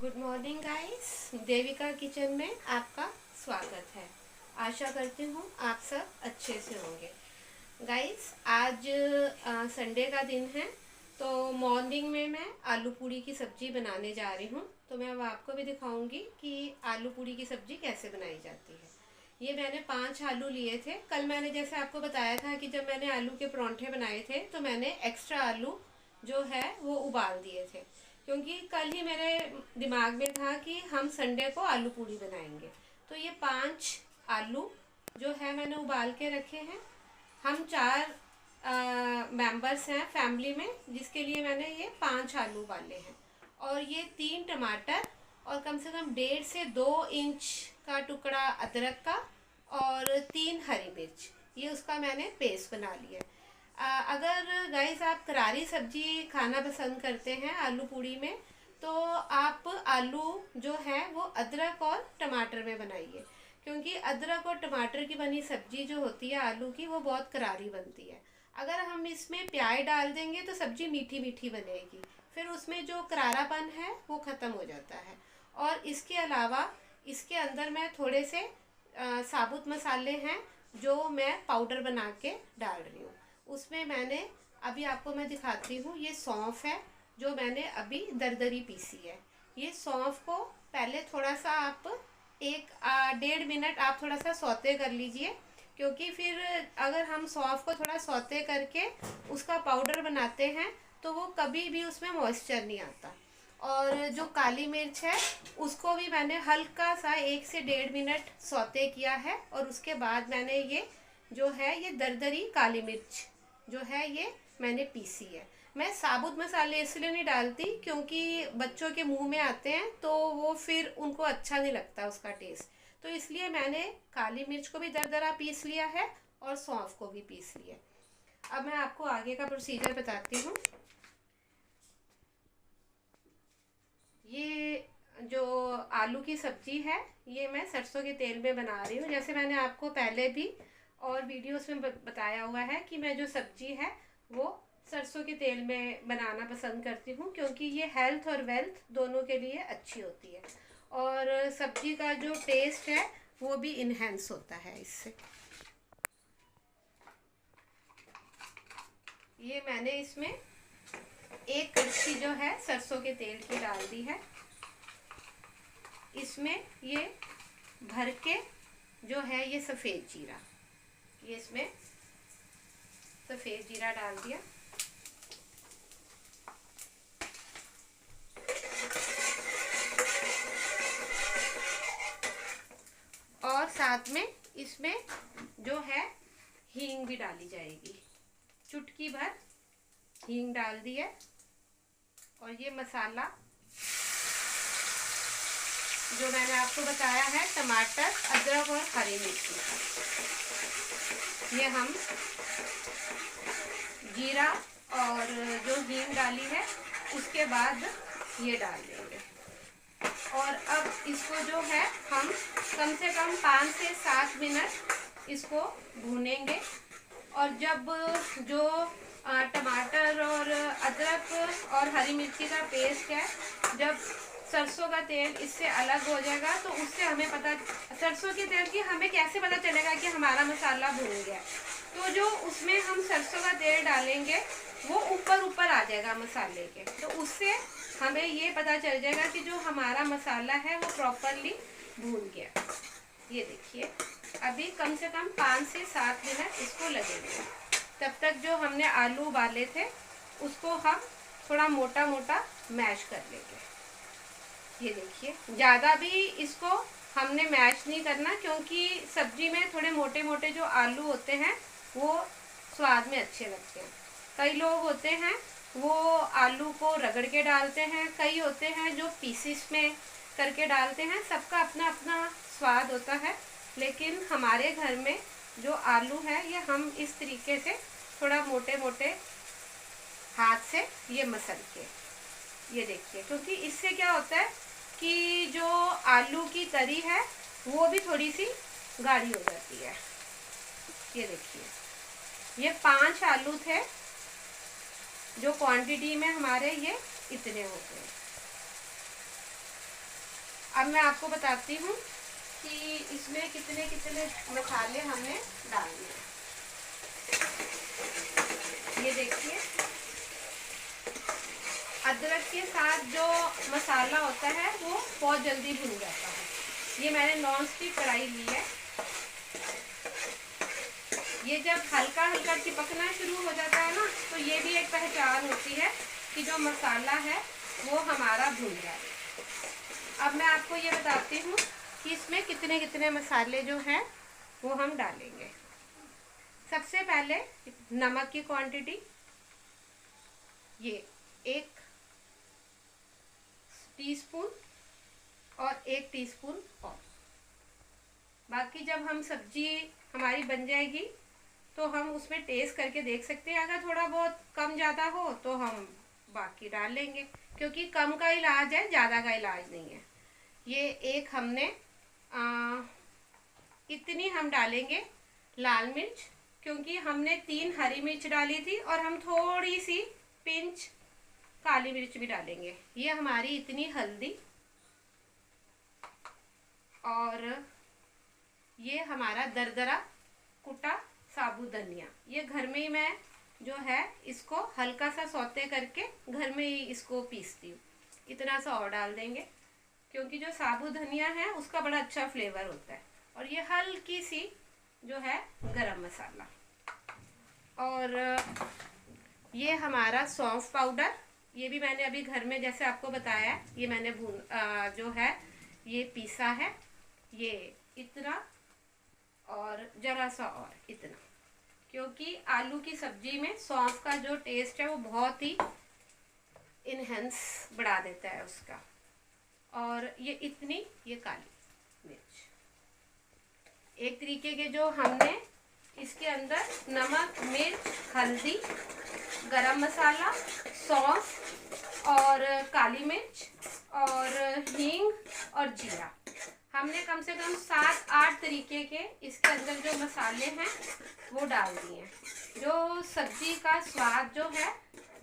Good morning guys, Devika kitchen में आपका स्वागत है। आशा करती हूँ आप सब अच्छे से होंगे। गाइस आज संडे का दिन है, तो मॉर्निंग में मैं आलू पूड़ी की सब्ज़ी बनाने जा रही हूँ। तो मैं अब आपको भी दिखाऊंगी कि आलू पूड़ी की सब्ज़ी कैसे बनाई जाती है। ये मैंने 5 आलू लिए थे। कल मैंने जैसे आपको बताया था कि जब मैंने आलू के परांठे बनाए थे तो मैंने एक्स्ट्रा आलू जो है वो उबाल दिए थे, क्योंकि कल ही मेरे दिमाग में था कि हम संडे को आलू पूड़ी बनाएंगे। तो ये 5 आलू जो है मैंने उबाल के रखे हैं। हम 4 मेंबर्स हैं फैमिली में, जिसके लिए मैंने ये 5 आलू उबाले हैं। और ये 3 टमाटर और कम से कम 1.5 से 2 इंच का टुकड़ा अदरक का और 3 हरी मिर्च, ये उसका मैंने पेस्ट बना लिया। अगर गाइस आप करारी सब्जी खाना पसंद करते हैं आलू पूड़ी में, तो आप आलू जो है वो अदरक और टमाटर में बनाइए, क्योंकि अदरक और टमाटर की बनी सब्जी जो होती है आलू की, वो बहुत करारी बनती है। अगर हम इसमें प्याज डाल देंगे तो सब्जी मीठी मीठी बनेगी, फिर उसमें जो करारापन है वो ख़त्म हो जाता है। और इसके अलावा इसके अंदर मैं थोड़े से साबुत मसाले हैं जो मैं पाउडर बना के डाल रही हूँ। उसमें मैंने अभी आपको मैं दिखाती हूँ, ये सौंफ है जो मैंने अभी दरदरी पीसी है। ये सौंफ को पहले थोड़ा सा आप 1-1.5 मिनट आप थोड़ा सा सौते कर लीजिए, क्योंकि फिर अगर हम सौंफ को थोड़ा सौते करके उसका पाउडर बनाते हैं तो वो कभी भी उसमें मॉइस्चर नहीं आता। और जो काली मिर्च है उसको भी मैंने हल्का सा 1 से 1.5 मिनट सौते किया है, और उसके बाद मैंने ये जो है ये दरदरी काली मिर्च जो है ये मैंने पीसी है। मैं साबुत मसाले इसलिए नहीं डालती क्योंकि बच्चों के मुंह में आते हैं तो वो फिर उनको अच्छा नहीं लगता उसका टेस्ट, तो इसलिए मैंने काली मिर्च को भी दरदरा पीस लिया है और सौंफ को भी पीस लिया। अब मैं आपको आगे का प्रोसीजर बताती हूँ। ये जो आलू की सब्जी है ये मैं सरसों के तेल में बना रही हूँ। जैसे मैंने आपको पहले भी और वीडियोस में बताया हुआ है कि मैं जो सब्जी है वो सरसों के तेल में बनाना पसंद करती हूँ, क्योंकि ये हेल्थ और वेल्थ दोनों के लिए अच्छी होती है और सब्जी का जो टेस्ट है वो भी इन्हेंस होता है इससे। ये मैंने इसमें 1 कड़छी जो है सरसों के तेल की डाल दी है। इसमें ये भर के जो है ये सफ़ेद जीरा, ये इसमें सफ़ेद जीरा डाल दिया। और साथ में इसमें जो है हींग भी डाली जाएगी, चुटकी भर हींग डाल दी है। और ये मसाला जो मैंने आपको बताया है टमाटर, अदरक और हरी मिर्ची का, ये हम जीरा और जो हींग डाली है उसके बाद ये डाल देंगे। और अब इसको जो है हम कम से कम 5 से 7 मिनट इसको भूनेंगे। और जब जो टमाटर और अदरक और हरी मिर्ची का पेस्ट है, जब सरसों का तेल इससे अलग हो जाएगा तो उससे हमें पता, सरसों के तेल की हमें कैसे पता चलेगा कि हमारा मसाला भून गया। तो जो उसमें हम सरसों का तेल डालेंगे वो ऊपर ऊपर आ जाएगा मसाले के, तो उससे हमें ये पता चल जाएगा कि जो हमारा मसाला है वो प्रॉपरली भून गया। ये देखिए अभी कम से कम 5 से 7 मिनट इसको लगेंगे। तब तक जो हमने आलू उबाले थे उसको हम थोड़ा मोटा मोटा मैश कर लेंगे। ये देखिए ज़्यादा भी इसको हमने मैश नहीं करना, क्योंकि सब्जी में थोड़े मोटे मोटे जो आलू होते हैं वो स्वाद में अच्छे लगते हैं। कई लोग होते हैं वो आलू को रगड़ के डालते हैं, कई होते हैं जो पीसेस में करके डालते हैं, सबका अपना अपना स्वाद होता है। लेकिन हमारे घर में जो आलू है ये हम इस तरीके से थोड़ा मोटे मोटे हाथ से ये मसल के, ये देखिए, क्योंकि इससे क्या होता है कि जो आलू की तरी है वो भी थोड़ी सी गाढ़ी हो जाती है। ये देखिए ये 5 आलू थे, जो क्वांटिटी में हमारे ये इतने हो गए। अब मैं आपको बताती हूँ कि इसमें कितने कितने मसाले हमने डालने हैं। ये देखिए, अदरक के साथ जो मसाला होता है वो बहुत जल्दी भुन जाता है। ये मैंने नॉन स्टिक कढ़ाई ली है। ये जब हल्का हल्का चिपकना शुरू हो जाता है ना, तो ये भी एक पहचान होती है कि जो मसाला है वो हमारा भुन गया है। अब मैं आपको ये बताती हूँ कि इसमें कितने कितने मसाले जो हैं वो हम डालेंगे। सबसे पहले नमक की क्वांटिटी, ये 1 टीस्पून और 1 टीस्पून और। बाकी जब हम सब्जी हमारी बन जाएगी तो हम उसमें टेस्ट करके देख सकते हैं। अगर थोड़ा बहुत कम ज़्यादा हो तो हम बाकी डाल लेंगे, क्योंकि कम का इलाज है, ज़्यादा का इलाज नहीं है। ये एक हमने इतनी हम डालेंगे लाल मिर्च, क्योंकि हमने 3 हरी मिर्च डाली थी और हम थोड़ी सी पिंच काली मिर्च भी डालेंगे। ये हमारी इतनी हल्दी, और ये हमारा दरदरा कुटा साबुत धनिया। ये घर में ही मैं जो है इसको हल्का सा सौते करके घर में ही इसको पीसती हूँ। इतना सा और डाल देंगे, क्योंकि जो साबुत धनिया है उसका बड़ा अच्छा फ्लेवर होता है। और ये हल्की सी जो है गरम मसाला, और ये हमारा सौंफ पाउडर। ये भी मैंने अभी घर में जैसे आपको बताया, ये मैंने जो है ये पीसा है। ये इतना और जरा सा और इतना, क्योंकि आलू की सब्जी में सौंफ का जो टेस्ट है वो बहुत ही इनहेंस बढ़ा देता है उसका। और ये इतनी ये काली मिर्च, एक तरीके के जो हमने इसके अंदर नमक, मिर्च, हल्दी, गरम मसाला, सौंफ और काली मिर्च और हींग और जीरा, हमने कम से कम 7-8 तरीके के इसके अंदर जो मसाले हैं वो डाल दिए, जो सब्जी का स्वाद जो है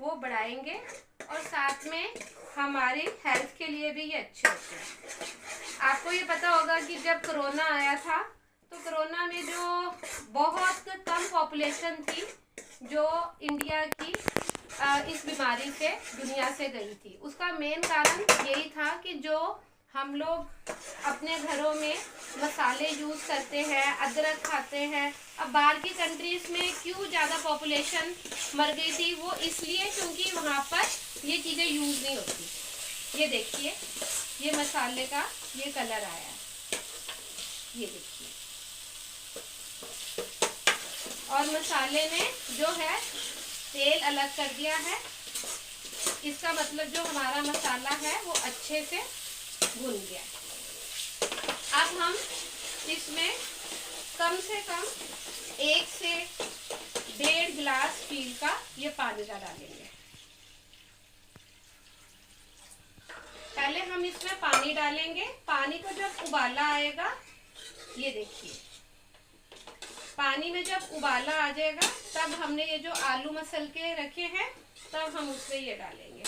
वो बढ़ाएंगे और साथ में हमारी हेल्थ के लिए भी ये अच्छे होते हैं। आपको ये पता होगा कि जब कोरोना आया था तो कोरोना में जो बहुत कम पॉपुलेशन थी जो इंडिया की इस बीमारी से दुनिया से गई थी, उसका मेन कारण यही था कि जो हम लोग अपने घरों में मसाले यूज़ करते हैं, अदरक खाते हैं। अब बाहर की कंट्रीज़ में क्यों ज़्यादा पॉपुलेशन मर गई थी, वो इसलिए क्योंकि वहाँ पर ये चीज़ें यूज़ नहीं होती। ये देखिए, ये मसाले का ये कलर आया है, ये देखिए। और मसाले ने जो है तेल अलग कर दिया है, इसका मतलब जो हमारा मसाला है वो अच्छे से भुन गया। अब हम इसमें कम से कम 1 से 1.5 गिलास स्टील का ये पानी का डालेंगे। पहले हम इसमें पानी डालेंगे। पानी को जब उबाला आएगा, ये देखिए, पानी में जब उबाला आ जाएगा तब हमने ये जो आलू मसल के रखे हैं तब हम उसमें ये डालेंगे।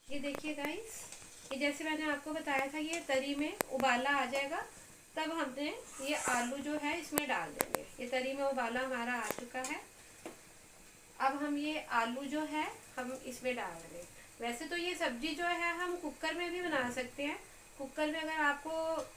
ये देखिए गाइस, ये जैसे मैंने आपको बताया था ये तरी में उबाला आ जाएगा तब हमने ये आलू जो है इसमें डाल देंगे। ये तरी में उबाला हमारा आ चुका है। अब हम ये आलू जो है हम इसमें डाल देंगे। वैसे तो ये सब्जी जो है हम कुकर में भी बना सकते हैं। कुकर में अगर आपको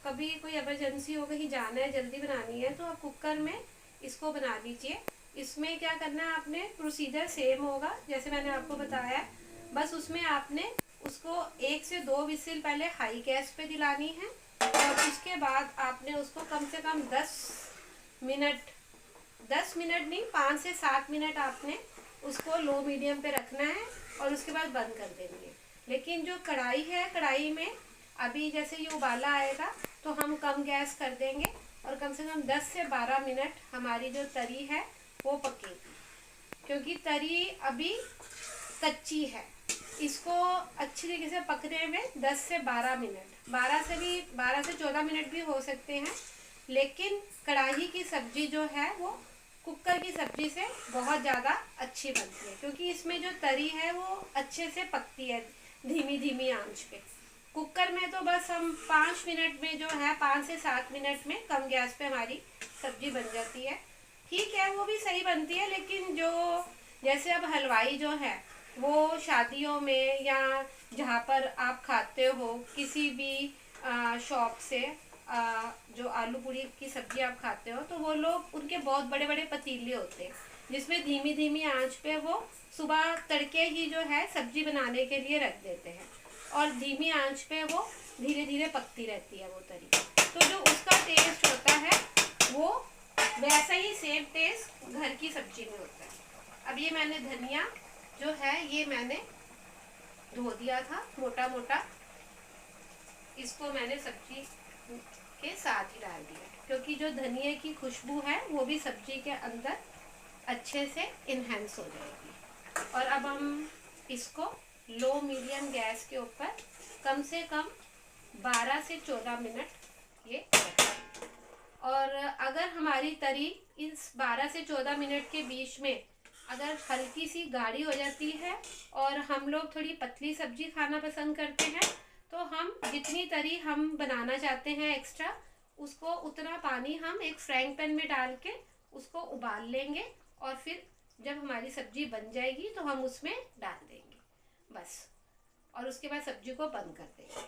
कभी कोई इमरजेंसी हो, कहीं जाना है, जल्दी बनानी है, तो आप कुकर में इसको बना लीजिए। इसमें क्या करना है, आपने प्रोसीजर सेम होगा जैसे मैंने आपको बताया है। बस उसमें आपने उसको 1 से 2 विसिल पहले हाई गैस पे दिलानी है और उसके बाद आपने उसको कम से कम 10 मिनट नहीं, 5 से 7 मिनट आपने उसको लो मीडियम पे रखना है और उसके बाद बंद कर देंगे। लेकिन जो कढ़ाई है, कढ़ाई में अभी जैसे ये उबाला आएगा तो हम कम गैस कर देंगे और कम से कम 10 से 12 मिनट हमारी जो तरी है वो पकेगी, क्योंकि तरी अभी कच्ची है। इसको अच्छी तरीके से पकने में 10 से 12 मिनट, 12 से 14 मिनट भी हो सकते हैं। लेकिन कढ़ाई की सब्जी जो है वो कुकर की सब्जी से बहुत ज़्यादा अच्छी बनती है, क्योंकि इसमें जो तरी है वो अच्छे से पकती है धीमी धीमी आंच पे। कुकर में तो बस हम 5 मिनट में जो है 5 से 7 मिनट में कम गैस पे हमारी सब्जी बन जाती है। ठीक है, वो भी सही बनती है, लेकिन जो जैसे अब हलवाई जो है वो शादियों में या जहाँ पर आप खाते हो किसी भी शॉप से जो आलू पूरी की सब्जी आप खाते हो, तो वो लोग उनके बहुत बड़े बड़े पतीले होते हैं जिसमें धीमी धीमी आंच पे वो सुबह तड़के ही जो है सब्जी बनाने के लिए रख देते हैं, और धीमी आंच पे वो धीरे धीरे पकती रहती है वो तरी। तो जो उसका टेस्ट होता है वो वैसा ही सेम टेस्ट घर की सब्जी में होता है। अब ये मैंने धनिया जो है ये मैंने धो दिया था मोटा मोटा, इसको मैंने सब्जी के साथ ही डाल दिया, क्योंकि जो धनिया की खुशबू है वो भी सब्जी के अंदर अच्छे से इन्हेंस हो जाएगी। और अब हम इसको लो मीडियम गैस के ऊपर कम से कम 12 से 14 मिनट ये रखें। और अगर हमारी तरी इस 12 से 14 मिनट के बीच में अगर हल्की सी गाढ़ी हो जाती है और हम लोग थोड़ी पतली सब्जी खाना पसंद करते हैं, तो हम जितनी तरी हम बनाना चाहते हैं एक्स्ट्रा, उसको उतना पानी हम एक फ्राइंग पैन में डाल के उसको उबाल लेंगे, और फिर जब हमारी सब्जी बन जाएगी तो हम उसमें डाल देंगे बस, और उसके बाद सब्जी को बंद कर देंगे।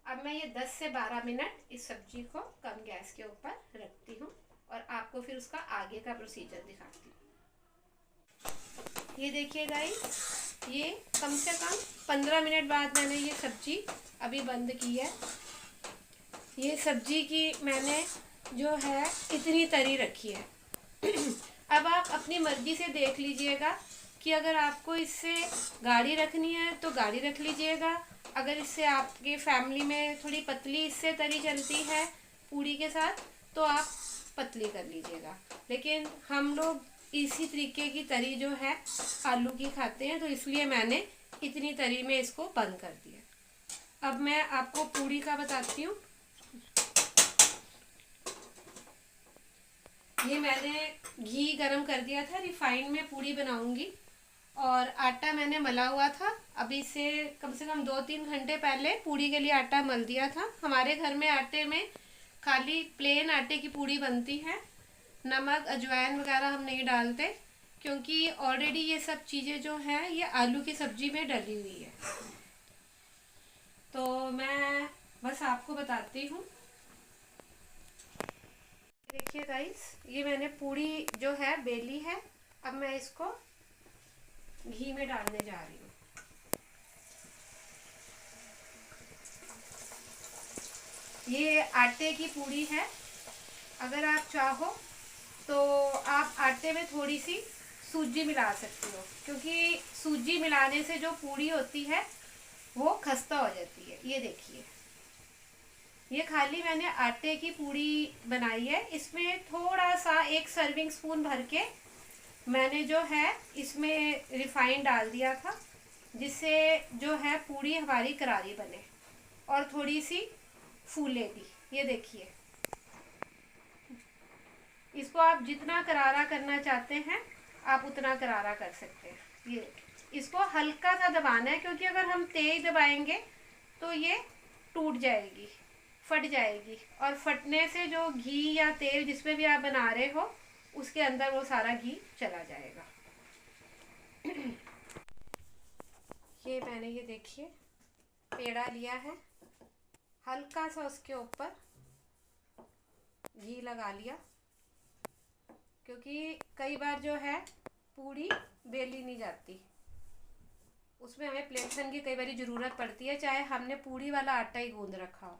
अब मैं ये 10 से 12 मिनट इस सब्जी को कम गैस के ऊपर रखती हूँ और आपको फिर उसका आगे का प्रोसीजर दिखाती हूँ। ये देखिए गाइस, ये कम से कम 15 मिनट बाद मैंने ये सब्जी अभी बंद की है। ये सब्जी की मैंने जो है इतनी तरी रखी है। अब आप अपनी मर्जी से देख लीजिएगा कि अगर आपको इससे गाढ़ी रखनी है तो गाढ़ी रख लीजिएगा, अगर इससे आपके फैमिली में थोड़ी पतली इससे तरी चलती है पूड़ी के साथ तो आप पतली कर लीजिएगा। लेकिन हम लोग इसी तरीके की तरी जो है आलू की खाते हैं, तो इसलिए मैंने इतनी तरी में इसको बंद कर दिया। अब मैं आपको पूड़ी का बताती हूँ। ये मैंने घी गरम कर दिया था, रिफाइंड में पूड़ी बनाऊंगी, और आटा मैंने मला हुआ था। अभी से कम 2-3 घंटे पहले पूड़ी के लिए आटा मल दिया था। हमारे घर में आटे में खाली प्लेन आटे की पूड़ी बनती है, नमक अजवाइन वगैरह हम नहीं डालते, क्योंकि ऑलरेडी ये सब चीज़ें जो हैं ये आलू की सब्जी में डली हुई है। तो मैं बस आपको बताती हूँ। देखिए गाइस, ये मैंने पूड़ी जो है बेली है। अब मैं इसको घी में डालने जा रही हूँ। ये आटे की पूड़ी है। अगर आप चाहो तो आप आटे में थोड़ी सी सूजी मिला सकती हो, क्योंकि सूजी मिलाने से जो पूड़ी होती है वो खस्ता हो जाती है। ये देखिए, ये खाली मैंने आटे की पूड़ी बनाई है। इसमें थोड़ा सा 1 सर्विंग स्पून भर के मैंने जो है इसमें रिफाइंड डाल दिया था, जिससे जो है पूड़ी हमारी करारी बने और थोड़ी सी फूले भी। ये देखिए, इसको आप जितना करारा करना चाहते हैं आप उतना करारा कर सकते हैं। ये इसको हल्का सा दबाना है, क्योंकि अगर हम तेज दबाएंगे तो ये टूट जाएगी, फट जाएगी, और फटने से जो घी या तेल जिसमें भी आप बना रहे हो उसके अंदर वो सारा घी चला जाएगा। ये मैंने ये देखिए पेड़ा लिया है, हल्का सा उसके ऊपर घी लगा लिया, क्योंकि कई बार जो है पूड़ी बेली नहीं जाती, उसमें हमें प्लेटसन की कई बार ज़रूरत पड़ती है, चाहे हमने पूड़ी वाला आटा ही गूंद रखा हो।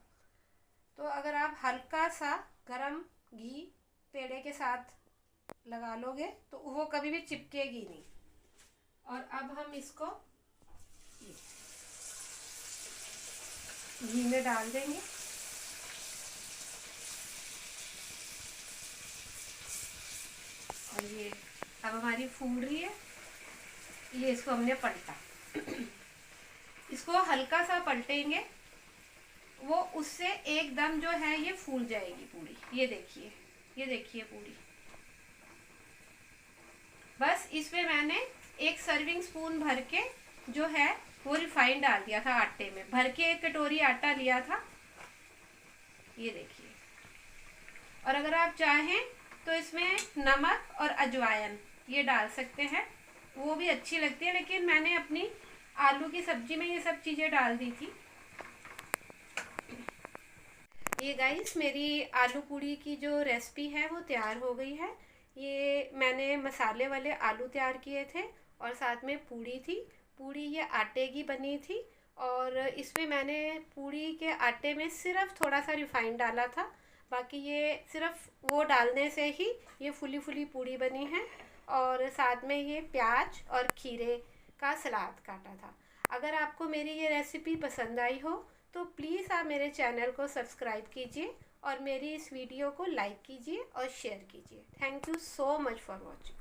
तो अगर आप हल्का सा गरम घी पेड़े के साथ लगा लोगे तो वो कभी भी चिपकेगी नहीं। और अब हम इसको घी में डाल देंगे। और ये अब हमारी फूल रही है। ये इसको हमने पलटा। इसको हल्का सा पलटेंगे, वो उससे एकदम जो है ये फूल जाएगी पूरी। ये देखिए, ये देखिए पूरी, इसमें मैंने 1 सर्विंग स्पून भर के जो है वो रिफाइंड डाल दिया था आटे में। भर के 1 कटोरी आटा लिया था, ये देखिए। और अगर आप चाहें तो इसमें नमक और अजवाइन ये डाल सकते हैं, वो भी अच्छी लगती है, लेकिन मैंने अपनी आलू की सब्जी में ये सब चीज़ें डाल दी थी। ये गाइस मेरी आलू पूड़ी की जो रेसिपी है वो तैयार हो गई है। ये मैंने मसाले वाले आलू तैयार किए थे और साथ में पूड़ी थी। पूड़ी ये आटे की बनी थी और इसमें मैंने पूड़ी के आटे में सिर्फ थोड़ा सा रिफाइंड डाला था, बाकी ये सिर्फ वो डालने से ही ये फुली फुली पूड़ी बनी है। और साथ में ये प्याज और खीरे का सलाद काटा था। अगर आपको मेरी ये रेसिपी पसंद आई हो तो प्लीज़ आप मेरे चैनल को सब्सक्राइब कीजिए और मेरी इस वीडियो को लाइक कीजिए और शेयर कीजिए। Thank you so much for watching.